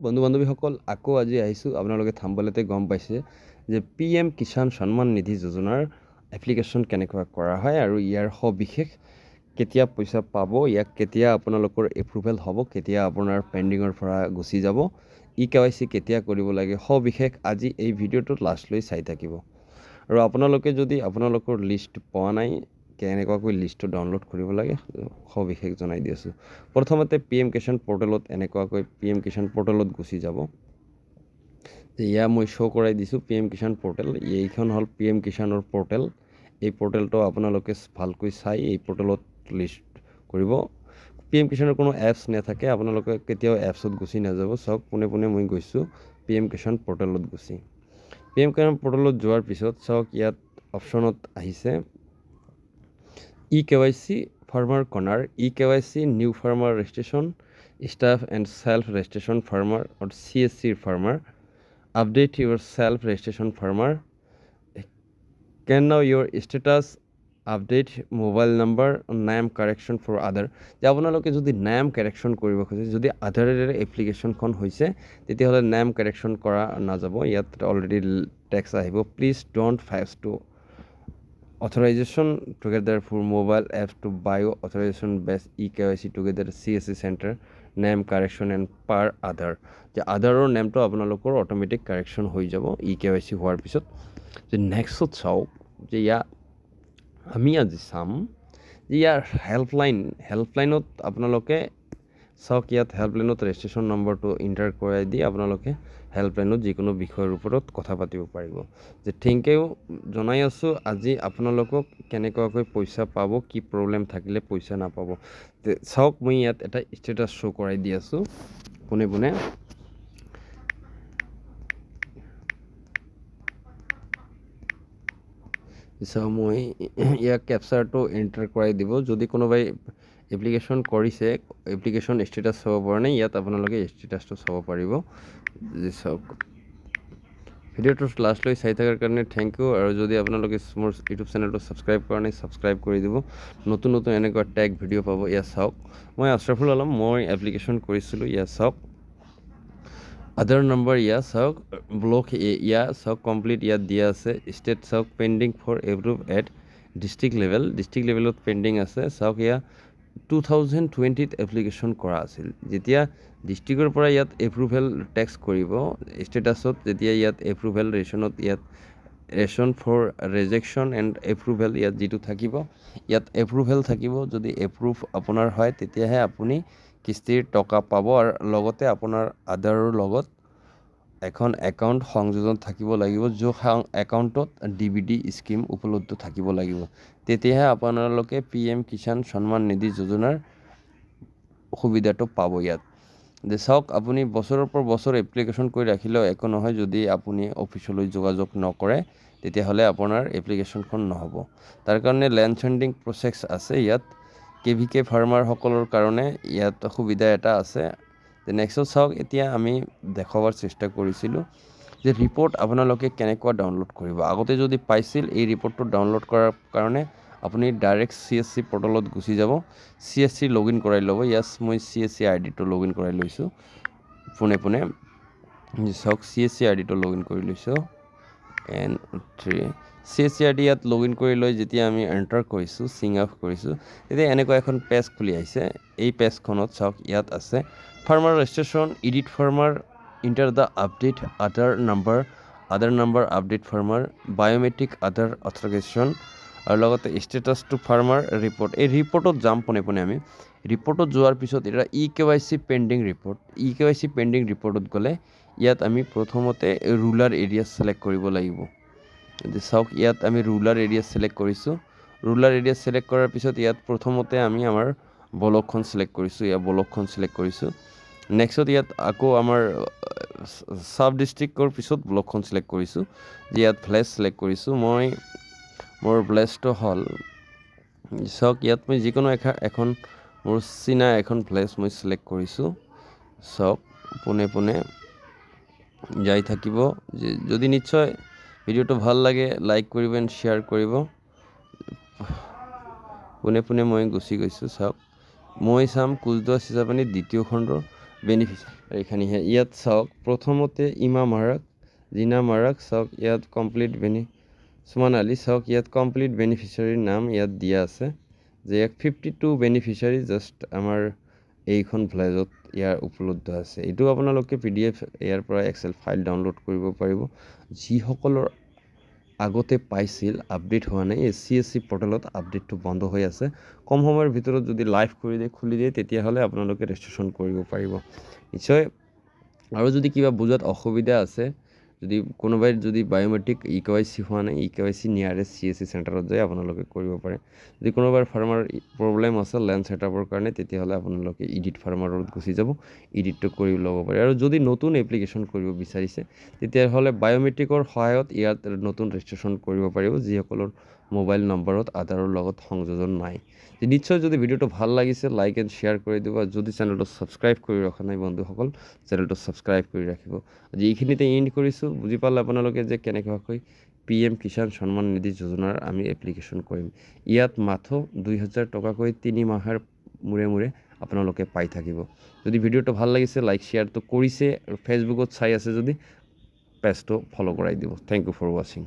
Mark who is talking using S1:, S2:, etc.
S1: বন্ধু বান্ধৱীসকল আকৌ আজি আহিছোঁ আপোনালোকে থাম্বনেলতে গম পাইছে যে PM কিষাণ সন্মান নিধি যোজনাৰ এপ্লিকেশ্যন কেনেকৈ কৰা হয় আৰু ইয়াৰ সবিশেষ কেতিয়া পইচা পাব ইয়াক কেতিয়া আপোনালোকৰ এপ্ৰুভেল হ'ব কেতিয়া আপোনাৰ পেণ্ডিঙৰ পৰা গুচি যাব EKYC কেতিয়া কৰিব লাগে সবিশেষ আজি এই ভিডিঅ'টোত লাষ্টলৈ চাই থাকিব আৰু আপোনালোকে যদি আপোনালোকৰ লিষ্ট পোৱা নাই কেনেকুৱাকৈ লিষ্টটো ডাউনলোড কৰিব লাগে সবিশেষ জনাই দি আছোঁ প্ৰথমতে PM কিষাণ পৰ্টেলত এনেকুৱাকৈ PM কিষাণ পৰ্টেলত গুচি যাব ইয়া মই শ্ব' কৰাই দিছোঁ PM কিষাণ পৰ্টেল এইখন হ'ল PM কিষাণৰ পৰ্টেল এই পৰ্টেলটো আপোনালোকে ভালকৈ চাই এই পৰ্টেলত লিষ্ট কৰিব PM কিষাণৰ কোনো এপছ নাথাকে আপোনালোকে কেতিয়াও এপছত গুচি নাযাব চাওক পোনে পোনে মই গৈছোঁ PM কিষাণ পৰ্টেলত গুচি PM কিষাণ পৰ্টেলত যোৱাৰ পিছত চাওক ইয়াত অপশ্যনত আহিছে EKYC farmer corner EKYC new farmer registration staff and self registration farmer or CSC farmer update your self registration farmer can now your status update mobile number name correction for other যে আপোনালোকে যদি নাম correction কৰিব খোজে যদি আধাৰেৰে এপ্লিকেশ্যনখন হৈছে তেতিয়াহ'লে নাম কাৰেকশ্যন কৰা নাযাব ইয়াত অলৰেডি টেক্স আহিব please don't five to authorization together for mobile apps to bio authorization based EKYC together CSC center name correction and per other যে আধাৰৰ নেমটো আপোনালোকৰ অটোমেটিক কাৰেকশ্যন হৈ যাব EKYC হোৱাৰ পিছত যে নেক্সটত চাওক যে আমি আজি চাম যে ইয়াৰ হেল্পলাইনত আপোনালোকে চাওক ইয়াত হেল্পলাইনত ৰেজিষ্ট্ৰেশ্যন নম্বৰটো ইণ্টাৰ কৰাই দি আপোনালোকে হেল্পলাইনত যিকোনো বিষয়ৰ ওপৰত কথা পাতিব পাৰিব যে থেংক ইউ জনাই আছোঁ আজি আপোনালোকক কেনেকুৱাকৈ পইচা পাব কি প্ৰব্লেম থাকিলে পইচা নাপাব চাওক মই ইয়াত এটা ষ্টেটাছ শ্ব' কৰাই দি আছোঁ পোনে পোনে চাওক মই ইয়াক কেপচাৰটো এণ্টাৰ কৰাই দিব যদি কোনোবাই এপ্লিকেশ্যন কৰিছে এপ্লিকেশ্যন ষ্টেটাছ চাব পৰা নাই ইয়াত আপোনালোকে ষ্টেটাছটো চাব পাৰিব যে চাওক ভিডিঅ'টো লাষ্টলৈ চাই থকাৰ কাৰণে থেংক ইউ আৰু যদি আপোনালোকে মোৰ ইউটিউব চেনেলটো ছাবস্ক্ৰাইব কৰা নাই ছাবস্ক্ৰাইব কৰি দিব নতুন নতুন এনেকুৱা টেগ ভিডিঅ' পাব ইয়াত চাওক মই আশ্ৰাফুল আলম মই এপ্লিকেশ্যন কৰিছিলোঁ ইয়াত চাওক আধাৰ নম্বৰ ইয়াত চাওক ব্লক ইয়াত চাওক কমপ্লিট ইয়াত দিয়া আছে ষ্টেট চাওক pending for approve at district লেভেলত পেণ্ডিং আছে চাওক ইয়াত 2020 এপ্লিকেশ্যন কৰা আছিল যেতিয়া ডিষ্ট্ৰিক্টৰ পৰা ইয়াত এপ্ৰুভেল টেক্স কৰিব ষ্টেটাছত যেতিয়া ইয়াত approval reason for rejection and approval ইয়াত যিটো থাকিব ইয়াত এপ্ৰুভেল থাকিব যদি এপ্ৰুভ আপোনাৰ হয় তেতিয়াহে আপুনি কিস্তিৰ টকা পাব আৰু লগতে আপোনাৰ আধাৰৰ লগত এখন একাউণ্ট সংযোজন থাকিব লাগিব যে একাউণ্টত DBD স্কিম উপলব্ধ থাকিব লাগিব তেতিয়াহে আপোনালোকে PM কিষাণ সন্মান নিধি যোজনাৰ সুবিধাটো পাব ইয়াত যে চাওক আপুনি বছৰৰ পৰা বছৰ এপ্লিকেশ্যন কৰি ৰাখিলেও একো নহয় যদি আপুনি অফিচলৈ যোগাযোগ নকৰে তেতিয়াহ'লে আপোনাৰ এপ্লিকেশ্যনখন নহ'ব তাৰ কাৰণে লেণ্ড চেণ্ডিং প্ৰচেছ আছে ইয়াত KVK ফাৰ্মাৰসকলৰ কাৰণে ইয়াত সুবিধা এটা আছে নেক্সট চাওক এতিয়া আমি দেখাবৰ চেষ্টা কৰিছিলোঁ যে ৰিপৰ্ট আপোনালোকে কেনেকুৱা ডাউনলোড কৰিব আগতে যদি পাইছিল এই ৰিপৰ্টটো ডাউনলোড কৰাৰ কাৰণে আপুনি ডাইৰেক্ট CSC পৰ্টেলত গুচি যাব CSC লগইন কৰাই ল'ব ইয়াত মই CSC আইডিটো লগইন কৰাই লৈছোঁ পোনে পোনে চাওক CSC আইডিটো লগইন কৰি লৈছোঁ N3 CSC আইডি ইয়াত লগইন কৰি লৈ যেতিয়া আমি এণ্টাৰ কৰিছোঁ চিং আপ কৰিছোঁ তেতিয়া এনেকুৱা এখন পেজ খুলি আহিছে এই পেজখনত চাওক ইয়াত আছে farmer registration edit farmer inter the update Aadhaar number update farmer biometric Aadhaar authorisation আৰু লগতে ষ্টেটাছ টু ফাৰ্মাৰ ৰিপৰ্ট এই ৰিপৰ্টত যাম পোনে পোনে আমি ৰিপৰ্টত যোৱাৰ পিছত এটা EKYC পেণ্ডিং ৰিপৰ্টত গ'লে ইয়াত আমি প্ৰথমতে ৰুলাৰ এৰিয়া ছিলেক্ট কৰিব লাগিব চাওক ইয়াত আমি ৰুলাৰ এৰিয়া ছিলেক্ট কৰিছোঁ ৰুলাৰ এৰিয়া ছিলেক্ট কৰাৰ পিছত ইয়াত প্ৰথমতে আমি আমাৰ ব্লকখন ছিলেক্ট কৰিছোঁ নেক্সট ইয়াত আকৌ আমাৰ সাব ডিষ্ট্ৰিক্টৰ পিছত ব্লকখন ছিলেক্ট কৰিছোঁ ইয়াত ভিলেজ ছিলেক্ট কৰিছোঁ মই মোৰ ভিলেজটো হ'ল চাওক ইয়াত মই যিকোনো এখন মোৰ চিনা এখন ভিলেজ মই ছিলেক্ট কৰিছোঁ চাওক পোনে পোনে যাই থাকিব যদি নিশ্চয় ভিডিঅ'টো ভাল লাগে লাইক কৰিব এণ্ড শ্বেয়াৰ কৰিব পোনে পোনে মই গুচি গৈছোঁ চাওক মই চাম কোচদুৱা চিচাপানী দ্বিতীয় খণ্ডৰ বেনিফিচিয়াৰী এইখিনি ইয়াত চাওক প্ৰথমতে ইমা মাৰাক জিনা মাৰাক চাওক ইয়াত কমপ্লিট সুমন আলী চাওক ইয়াত কমপ্লিট বেনিফিচিয়াৰীৰ নাম ইয়াত দিয়া আছে যে 52 বেনিফিচিয়াৰী জাষ্ট আমাৰ এইখন ফ্লেজত ইয়াৰ উপলব্ধ আছে এইটো আপোনালোকে PDF ইয়াৰ পৰা এক্সেল ফাইল ডাউনলোড কৰিব পাৰিব যিসকলৰ আগতে পাইছিল আপডেট হোৱা নাই CSC পৰ্টেলত আপডেটটো বন্ধ হৈ আছে কম সময়ৰ ভিতৰত যদি লাইভ কৰি দিয়ে খুলি দিয়ে তেতিয়াহ'লে আপোনালোকে ৰেজিষ্ট্ৰেশ্যন কৰিব পাৰিব নিশ্চয় আৰু যদি কিবা বুজাত অসুবিধা আছে যদি কোনোবাই যদি বায়োমেট্ৰিক EKYC হোৱা নাই EKYC নিয়াৰেষ্ট CSC চেণ্টাৰত যাই আপোনালোকে কৰিব পাৰে যদি কোনোবাৰ ফাৰ্মাৰ প্ৰব্লেম আছে লেণ্ড ছেটআপৰ কাৰণে তেতিয়াহ'লে আপোনালোকে ইডিট ফাৰ্মাৰত গুচি যাব ইডিটটো কৰি ল'ব পাৰে আৰু যদি নতুন এপ্লিকেশ্যন কৰিব বিচাৰিছে তেতিয়াহ'লে বায়োমেট্ৰিকৰ সহায়ত ইয়াত নতুন ৰেজিষ্ট্ৰেশ্যন কৰিব পাৰিব যিসকলৰ মোবাইল নম্বৰত আধাৰৰ লগত সংযোজন নাই নিশ্চয় যদি ভিডিঅ'টো ভাল লাগিছে লাইক এণ্ড শ্বেয়াৰ কৰি দিব আৰু যদি চেনেলটো ছাবস্ক্ৰাইব কৰি ৰখা নাই বন্ধুসকল চেনেলটো ছাবস্ক্ৰাইব কৰি ৰাখিব আজি এইখিনিতে এণ্ড কৰিছোঁ বুজি পালে আপোনালোকে যে কেনেকৈ PM কিষাণ সন্মান নিধি যোজনাৰ আমি এপ্লিকেশ্যন কৰিম ইয়াত মাথো 2000 টকাকৈ 3 মাহৰ মূৰে মূৰে আপোনালোকে পাই থাকিব যদি ভিডিঅ'টো ভাল লাগিছে লাইক শ্বেয়াৰটো কৰিছে আৰু ফেচবুকত চাই আছে যদি পেজটো ফলো কৰাই দিব থ্যাংক ইউ ফৰ ৱাচিং